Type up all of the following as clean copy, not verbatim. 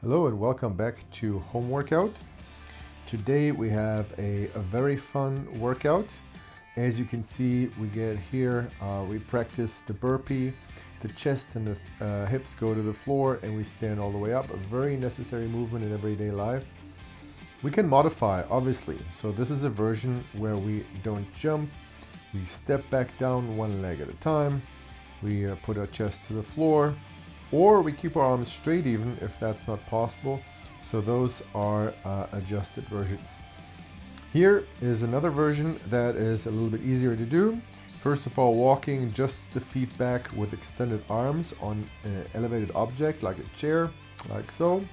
Hello and welcome back to Home Workout. Today we have a very fun workout. As you can see, we get here, we practice the burpee, the chest and the hips go to the floor and we stand all the way up. A very necessary movement in everyday life. We can modify, obviously. So this is a version where we don't jump. We step back down one leg at a time. We put our chest to the floor. Or we keep our arms straight even if that's not possible. So those are adjusted versions. Here is another version that is a little bit easier to do. First of all, walking just the feet back with extended arms on an elevated object like a chair, like so.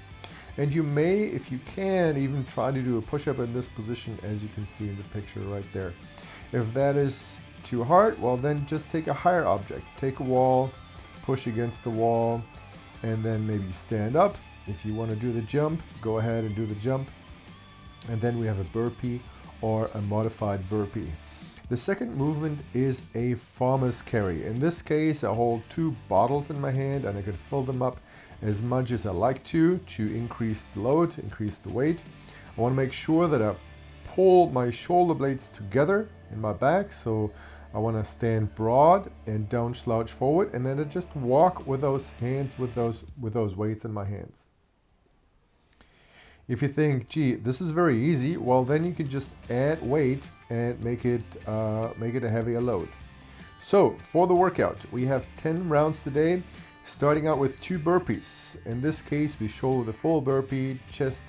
And you may, if you can, even try to do a push-up in this position as you can see in the picture right there. If that is too hard, well then just take a higher object. Take a wall, push against the wall, and then maybe stand up. If you want to do the jump, go ahead and do the jump. And then we have a burpee or a modified burpee. The second movement is a farmer's carry. In this case, I hold two bottles in my hand and I can fill them up as much as I like to increase the load, increase the weight. I want to make sure that I pull my shoulder blades together in my back, so I want to stand broad and don't slouch forward, and then I just walk with those hands, with those weights in my hands. If you think, gee, this is very easy, well then you can just add weight and make it a heavier load. So for the workout, we have 10 rounds today, starting out with 2 burpees. In this case, we shoulder the full burpee, chest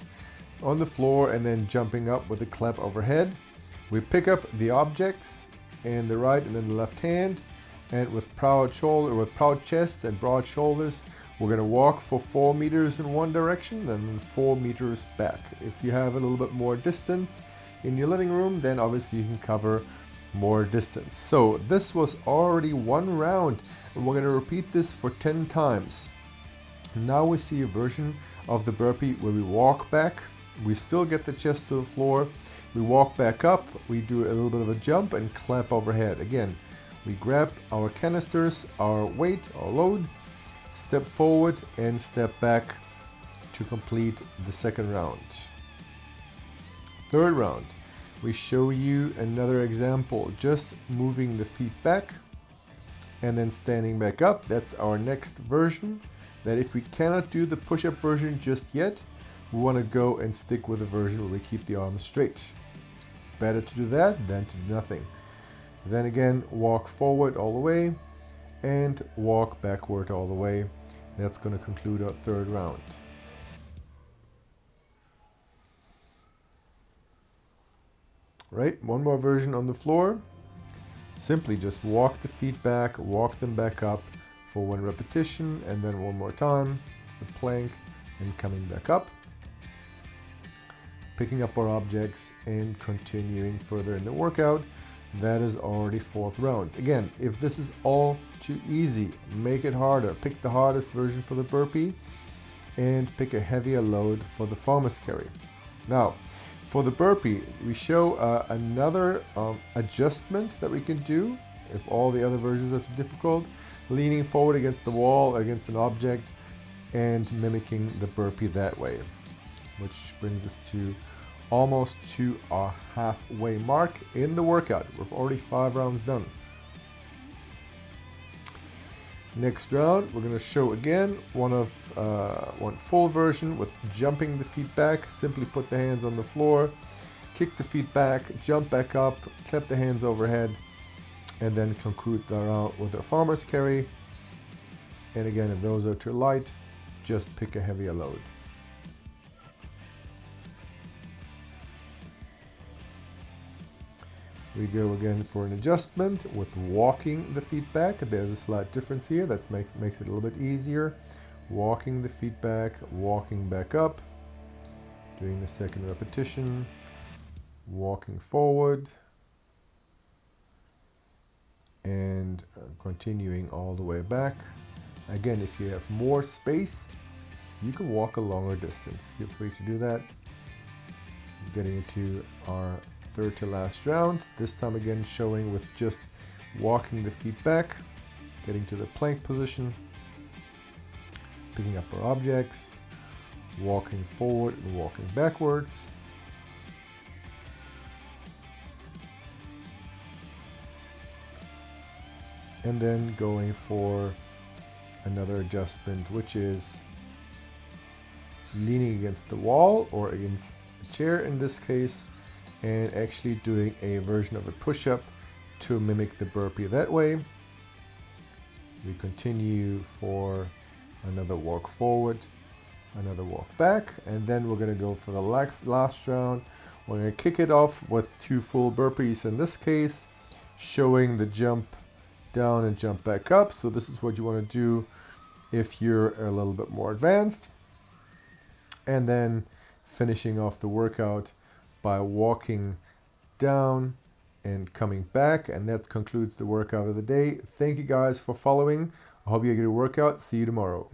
on the floor, and then jumping up with a clap overhead. We pick up the objects in the right and then the left hand, and with proud chest and broad shoulders, we're going to walk for 4 meters in one direction and then 4 meters back. If you have a little bit more distance in your living room, then obviously you can cover more distance. So this was already one round, and we're going to repeat this for 10 times. Now we see a version of the burpee where we walk back. We still get the chest to the floor. We walk back up, we do a little bit of a jump and clap overhead. Again, we grab our canisters, our weight, our load, step forward and step back to complete the second round. Third round, we show you another example, just moving the feet back and then standing back up. That's our next version, that if we cannot do the push-up version just yet, we want to go and stick with the version where we keep the arms straight. Better to do that than to do nothing. Then again, walk forward all the way and walk backward all the way. That's going to conclude our third round. Right, one more version on the floor. Simply just walk the feet back, walk them back up for 1 repetition, and then one more time, the plank and coming back up. Picking up our objects and continuing further in the workout. That is already 4th round. Again, if this is all too easy, make it harder. Pick the hardest version for the burpee and pick a heavier load for the farmer's carry. Now, for the burpee, we show another adjustment that we can do if all the other versions are too difficult. Leaning forward against the wall, against an object, and mimicking the burpee that way. Which brings us to almost to our halfway mark in the workout. We've already 5 rounds done. Next round, we're going to show again one full version with jumping the feet back. Simply put the hands on the floor, kick the feet back, jump back up, clap the hands overhead, and then conclude the round with a farmer's carry. And again, if those are too light, just pick a heavier load. We go again for an adjustment with walking the feet back. There's a slight difference here that makes it a little bit easier. Walking the feet back, walking back up, doing the second repetition, walking forward, and continuing all the way back. Again, if you have more space, you can walk a longer distance. Feel free to do that. Getting into our third to last round, this time again showing with just walking the feet back, getting to the plank position, picking up our objects, walking forward and walking backwards. And then going for another adjustment, which is leaning against the wall or against a chair in this case, and actually doing a version of a push-up to mimic the burpee that way. We continue for another walk forward, another walk back, and then we're going to go for the last round. We're going to kick it off with 2 full burpees in this case, showing the jump down and jump back up. So this is what you want to do if you're a little bit more advanced. And then finishing off the workout by walking down and coming back. And that concludes the workout of the day. Thank you guys for following. I hope you get a workout. See you tomorrow.